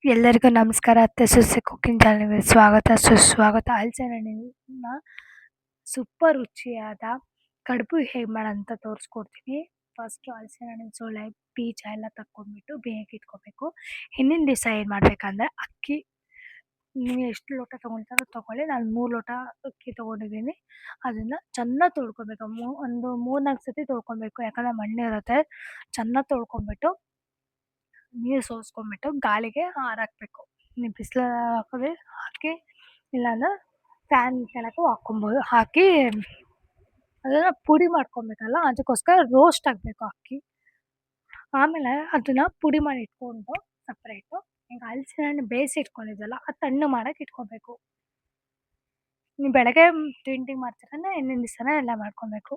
ಎಲ್ಲರಿಗೂ ನಮಸ್ಕಾರ. ಅತ್ತೆ ಸೊಸೆ ಕುಕಿಂಗ್ ಚಾನಲ್‌ಗೆ ಸ್ವಾಗತ ಸುಸ್ವಾಗತ. ಹಲಸಿನಹಣ್ಣಿನ ಸೂಪರ್ ರುಚಿಯಾದ ಕಡುಬು ಹೇಗೆ ಮಾಡೋದಂತ ತೋರಿಸ್ಕೊಡ್ತೀನಿ. ಫಸ್ಟು ಹಲಸಿನಹಣ್ಣಿನ ಸೊಳೆ, ಬೀಜ ಎಲ್ಲ ತಕ್ಕೊಂಡ್ಬಿಟ್ಟು ಬೇಯಕ್ಕೆ ಇಟ್ಕೋಬೇಕು. ಹಿಂದಿನ ದಿವಸ ಏನು ಮಾಡಬೇಕಂದ್ರೆ ಅಕ್ಕಿ ನೀವು ಎಷ್ಟು ಲೋಟ ತೊಗೊಳ್ತಾರೋ ತೊಗೊಳ್ಳಿ. ನಾನು 3 ಲೋಟ ಅಕ್ಕಿ ತೊಗೊಂಡಿದ್ದೀನಿ. ಅದನ್ನು ಚೆನ್ನಾಗಿ ತೊಳ್ಕೊಬೇಕು. ಒಂದು 3-4 ಸತಿ ತೊಳ್ಕೊಬೇಕು. ಯಾಕಂದರೆ ಮಣ್ಣಿರುತ್ತೆ. ಚೆನ್ನಾಗಿ ತೊಳ್ಕೊಂಬಿಟ್ಟು ನೀರು ಸೋಸ್ಕೊಂಬಿಟ್ಟು ಗಾಳಿಗೆ ಆರಾಕಬೇಕು. ನೀವು ಬಿಸಿಲಲ್ಲಿ ಹಾಕಿದ್ರೆ ಹಾಕಿ, ಇಲ್ಲಾಂದ್ರೆ ಫ್ಯಾನ್ ಕೆಳಗೂ ಹಾಕ್ಕೊಬೋದು. ಹಾಕಿ ಅದನ್ನು ಪುಡಿ ಮಾಡ್ಕೊಬೇಕಲ್ಲ, ಅದಕ್ಕೋಸ್ಕರ ರೋಸ್ಟ್ ಆಗಬೇಕು ಅಕ್ಕಿ. ಆಮೇಲೆ ಅದನ್ನು ಪುಡಿ ಮಾಡಿ ಇಟ್ಕೊಂಡು ಸಪ್ರೇಟು. ಈಗ ಹಲಸಿನಹಣ್ಣು ಬೇಯಿಸಿ ಇಟ್ಕೊಂಡಿದ್ವಲ್ಲ, ಅದು ತಣ್ಣಗೆ ಮಾಡಕ್ಕೆ ಇಟ್ಕೋಬೇಕು. ನೀವು ಬೆಳಗ್ಗೆ ತಿಂಡಿಗೆ ಮಾಡ್ತೀರಂದ್ರೆ ಹಿಂದಿನ ದಿವಸನೇ ಎಲ್ಲ ಮಾಡ್ಕೊಬೇಕು.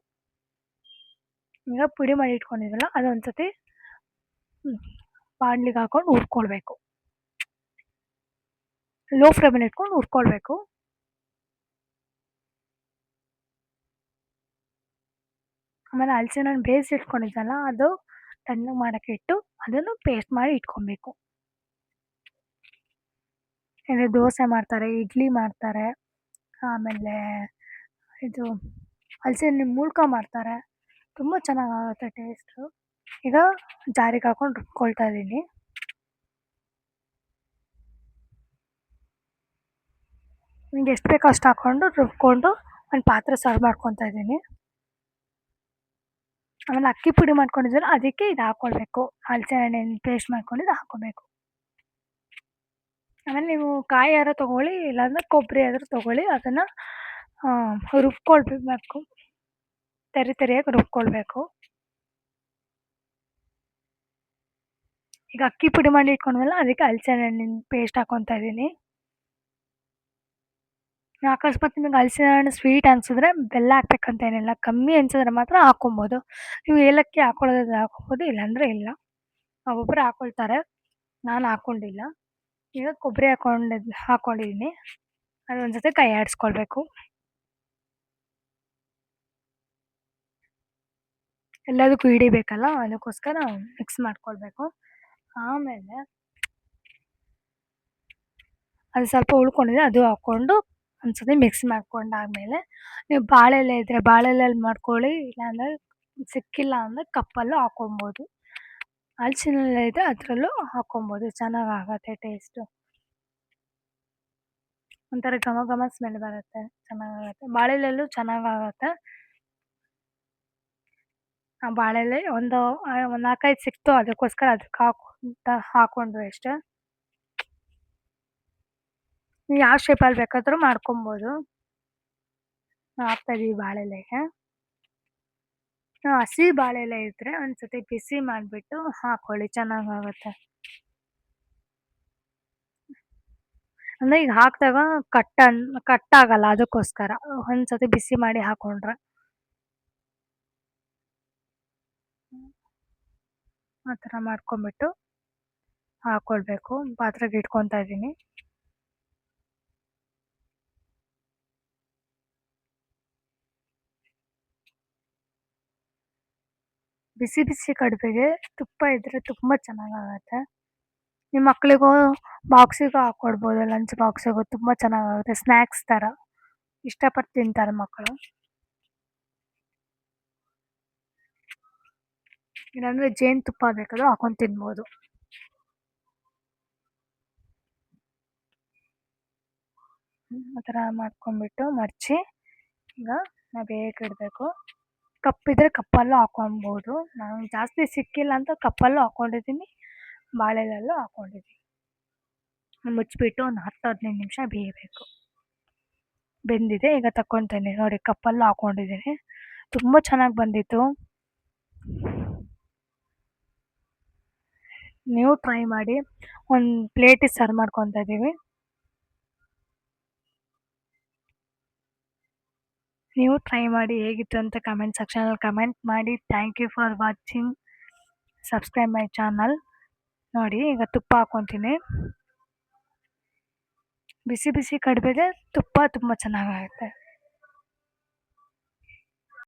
ಈಗ ಪುಡಿ ಮಾಡಿ ಇಟ್ಕೊಂಡಿದ್ವಲ್ಲ, ಅದೊಂದು ಸತಿ ಬಾಣಲಿಗೆ ಹಾಕೊಂಡು ಹುರ್ಕೊಳ್ಬೇಕು. ಲೋ ಫ್ಲೇಮಲ್ಲಿ ಇಟ್ಕೊಂಡು ಹುರ್ಕೊಳ್ಬೇಕು. ಆಮೇಲೆ ಹಲಸಿನಹಣ್ಣು ಬೇಯಿಸಿ ಇಟ್ಕೊಂಡಿದ್ವಲ್ಲ, ಅದು ತಣ್ಣಗೆ ಮಾಡೋಕ್ಕೆ ಇಟ್ಟು ಅದನ್ನು ಪೇಸ್ಟ್ ಮಾಡಿ ಇಟ್ಕೊಬೇಕು. ಅಂದರೆ ದೋಸೆ ಮಾಡ್ತಾರೆ, ಇಡ್ಲಿ ಮಾಡ್ತಾರೆ, ಆಮೇಲೆ ಇದು ಹಲಸಿನಹಣ್ಣಿನ ಮೂಳ್ಕ ಮಾಡ್ತಾರೆ. ತುಂಬ ಚೆನ್ನಾಗಾಗುತ್ತೆ ಟೇಸ್ಟು. ಈಗ ಜಾರಿಗೆ ಹಾಕೊಂಡು ರುಬ್ಕೊಳ್ತಾ ಇದ್ದೀನಿ. ನಿಮ್ಗೆ ಎಷ್ಟು ಬೇಕೋ ಅಷ್ಟು ಹಾಕ್ಕೊಂಡು ರುಬ್ಕೊಂಡು ಒಂದು ಪಾತ್ರೆ ಸರ್ವ್ ಮಾಡ್ಕೊತಾ ಇದ್ದೀನಿ. ಆಮೇಲೆ ಅಕ್ಕಿ ಪುಡಿ ಮಾಡ್ಕೊಂಡಿದ್ದೀರ ಅದಕ್ಕೆ ಇದು ಹಾಕ್ಕೊಳ್ಬೇಕು. ಹಲಸಿನಹಣ್ಣಿನ ಪೇಸ್ಟ್ ಮಾಡ್ಕೊಂಡಿದ್ದು ಹಾಕ್ಕೋಬೇಕು. ಆಮೇಲೆ ನೀವು ಕಾಯಿ ಆದ್ರೂ ತೊಗೊಳ್ಳಿ, ಇಲ್ಲಾಂದ್ರೆ ಕೊಬ್ಬರಿ ಆದರೂ ತೊಗೊಳ್ಳಿ. ಅದನ್ನು ರುಬ್ಕೊಳ್ಬೇಕು, ತರಿಯಾಗಿ ರುಬ್ಕೊಳ್ಬೇಕು. ಈಗ ಅಕ್ಕಿ ಪುಡಿ ಮಾಡಿ ಇಟ್ಕೊಂಡ್ವಲ್ಲ, ಅದಕ್ಕೆ ಹಲಸಿನಹಣ್ಣಿನ ಪೇಸ್ಟ್ ಹಾಕ್ಕೊತಾ ಇದ್ದೀನಿ. ಅಕಸ್ಮಾತ್ ನಿಮಗೆ ಹಲಸಿನಹಣ್ಣು ಸ್ವೀಟ್ ಅನಿಸಿದ್ರೆ ಬೆಲ್ಲ ಹಾಕ್ಬೇಕಂತೇನಿಲ್ಲ. ಕಮ್ಮಿ ಅನಿಸಿದ್ರೆ ಮಾತ್ರ ಹಾಕ್ಕೊಬೋದು. ನೀವು ಏಲಕ್ಕಿ ಹಾಕ್ಕೊಳ್ಳೋದಾದ್ರೆ ಹಾಕ್ಕೊಬೋದು, ಇಲ್ಲಾಂದರೆ ಇಲ್ಲ. ಒಬ್ಬೊಬ್ಬರು ಹಾಕ್ಕೊಳ್ತಾರೆ, ನಾನು ಹಾಕ್ಕೊಂಡಿಲ್ಲ. ಈಗ ಕೊಬ್ಬರಿ ಹಾಕ್ಕೊಂಡಿದ್ದೀನಿ. ಅದೊಂದು ಜೊತೆ ಕೈ ಆಡಿಸ್ಕೊಳ್ಬೇಕು. ಎಲ್ಲದಕ್ಕೂ ಹಿಡಿಬೇಕಲ್ಲ, ಅದಕ್ಕೋಸ್ಕರ ಮಿಕ್ಸ್ ಮಾಡ್ಕೊಳ್ಬೇಕು. ಆಮೇಲೆ ಅದು ಸ್ವಲ್ಪ ಉಳ್ಕೊಂಡಿದೆ, ಅದು ಹಾಕ್ಕೊಂಡು ಒಂದು ಸತಿ ಮಿಕ್ಸ್ ಮಾಡ್ಕೊಂಡಾದ್ಮೇಲೆ ನೀವು ಬಾಳೆಲೆ ಇದ್ದರೆ ಬಾಳೆಲೆಯಲ್ಲಿ ಮಾಡ್ಕೊಳ್ಳಿ, ಇಲ್ಲಾಂದರೆ ಸಿಕ್ಕಿಲ್ಲ ಅಂದರೆ ಕಪ್ಪಲ್ಲೂ ಹಾಕ್ಕೊಬೋದು. ಹಲಸಿನೆಲೆ ಇದ್ದರೆ ಅದರಲ್ಲೂ ಹಾಕ್ಕೊಬೋದು. ಚೆನ್ನಾಗಾಗತ್ತೆ ಟೇಸ್ಟು. ಒಂಥರ ಘಮ ಘಮ ಸ್ಮೆಲ್ ಬರುತ್ತೆ, ಚೆನ್ನಾಗಾಗತ್ತೆ. ಬಾಳೆಲೆಯಲ್ಲೂ ಚೆನ್ನಾಗಾಗತ್ತೆ. ಆ ಬಾಳೆಲೆ ಒಂದು 4-5 ಸಿಕ್ತು, ಅದಕ್ಕೋಸ್ಕರ ಅದಕ್ಕೆ ಹಾಕ್ಕೊಂಡ್ವಿ ಅಷ್ಟೇ. ನೀವು ಯಾವ ಶೇಪಲ್ಲಿ ಬೇಕಾದರೂ ಮಾಡ್ಕೊಬೋದು. ಹಾಕ್ತಾಯಿದ್ದೀವಿ ಬಾಳೆಲೆಗೆ. ಹಸಿ ಬಾಳೆಲೆ ಇದ್ದರೆ ಒಂದು ಸತಿ ಬಿಸಿ ಮಾಡಿಬಿಟ್ಟು ಹಾಕ್ಕೊಳ್ಳಿ, ಚೆನ್ನಾಗಾಗುತ್ತೆ. ಅಂದರೆ ಈಗ ಹಾಕಿದಾಗ ಕಟ್ಟಾಗಲ್ಲ, ಅದಕ್ಕೋಸ್ಕರ ಒಂದು ಸತಿ ಬಿಸಿ ಮಾಡಿ ಹಾಕ್ಕೊಂಡ್ರೆ. ಆ ಥರ ಮಾಡ್ಕೊಂಬಿಟ್ಟು ಹಾಕ್ಕೊಳ್ಬೇಕು. ಪಾತ್ರೆಗೆ ಇಟ್ಕೊತಾ ಇದ್ದೀನಿ. ಬಿಸಿ ಬಿಸಿ ಕಡುಬಿಗೆ ತುಪ್ಪ ಇದ್ದರೆ ತುಂಬ ಚೆನ್ನಾಗಾಗತ್ತೆ. ನಿಮ್ಮ ಮಕ್ಕಳಿಗೂ ಬಾಕ್ಸಿಗೂ ಹಾಕ್ಕೊಡ್ಬೋದು, ಲಂಚ್ ಬಾಕ್ಸಿಗೂ ತುಂಬ ಚೆನ್ನಾಗಾಗುತ್ತೆ. ಸ್ನ್ಯಾಕ್ಸ್ ಥರ ಇಷ್ಟಪಟ್ಟು ತಿಂತಾರೆ ಮಕ್ಕಳು. ಇಲ್ಲಾಂದರೆ ಜೇನುತುಪ್ಪ ಬೇಕಾದ್ರೂ ಹಾಕೊಂಡು ತಿನ್ಬೋದು. ಆ ಥರ ಮಾಡ್ಕೊಂಬಿಟ್ಟು ಮಡಚಿ ಈಗ ನಾವು ಬೇಯಕ್ಕೆ ಇಡಬೇಕು. ಕಪ್ಪಿದ್ರೆ ಕಪ್ಪಲ್ಲೂ ಹಾಕ್ಕೊಬೋದು. ನಾನು ಜಾಸ್ತಿ ಸಿಕ್ಕಿಲ್ಲ ಅಂತ ಕಪ್ಪಲ್ಲೂ ಹಾಕ್ಕೊಂಡಿದ್ದೀನಿ, ಬಾಳೆಲೆಲ್ಲೂ ಹಾಕ್ಕೊಂಡಿದ್ದೀನಿ. ಮುಚ್ಚಿಬಿಟ್ಟು ಒಂದು 10-15 ನಿಮಿಷ ಬೇಯಬೇಕು. ಬೆಂದಿದೆ, ಈಗ ತಗೊತೀನಿ ನೋಡಿ. ಕಪ್ಪಲ್ಲೂ ಹಾಕ್ಕೊಂಡಿದ್ದೀನಿ, ತುಂಬ ಚೆನ್ನಾಗಿ ಬಂದಿತ್ತು. ನೀವು ಟ್ರೈ ಮಾಡಿ. ಒಂದು ಪ್ಲೇಟಿಗೆ ಸರ್ವ್ ಮಾಡ್ಕೊತಾ ಇದ್ದೀವಿ. ನೀವು ಟ್ರೈ ಮಾಡಿ, ಹೇಗಿತ್ತು ಅಂತ ಕಮೆಂಟ್ ಸೆಕ್ಷನಲ್ಲಿ ಕಮೆಂಟ್ ಮಾಡಿ. Thank you for watching. Subscribe my channel. ನೋಡಿ, ಈಗ ತುಪ್ಪ ಹಾಕ್ಕೊತೀನಿ. ಬಿಸಿ ಬಿಸಿ ಕಡುಬಿಗೆ ತುಪ್ಪ ತುಂಬ ಚೆನ್ನಾಗಾಗುತ್ತೆ.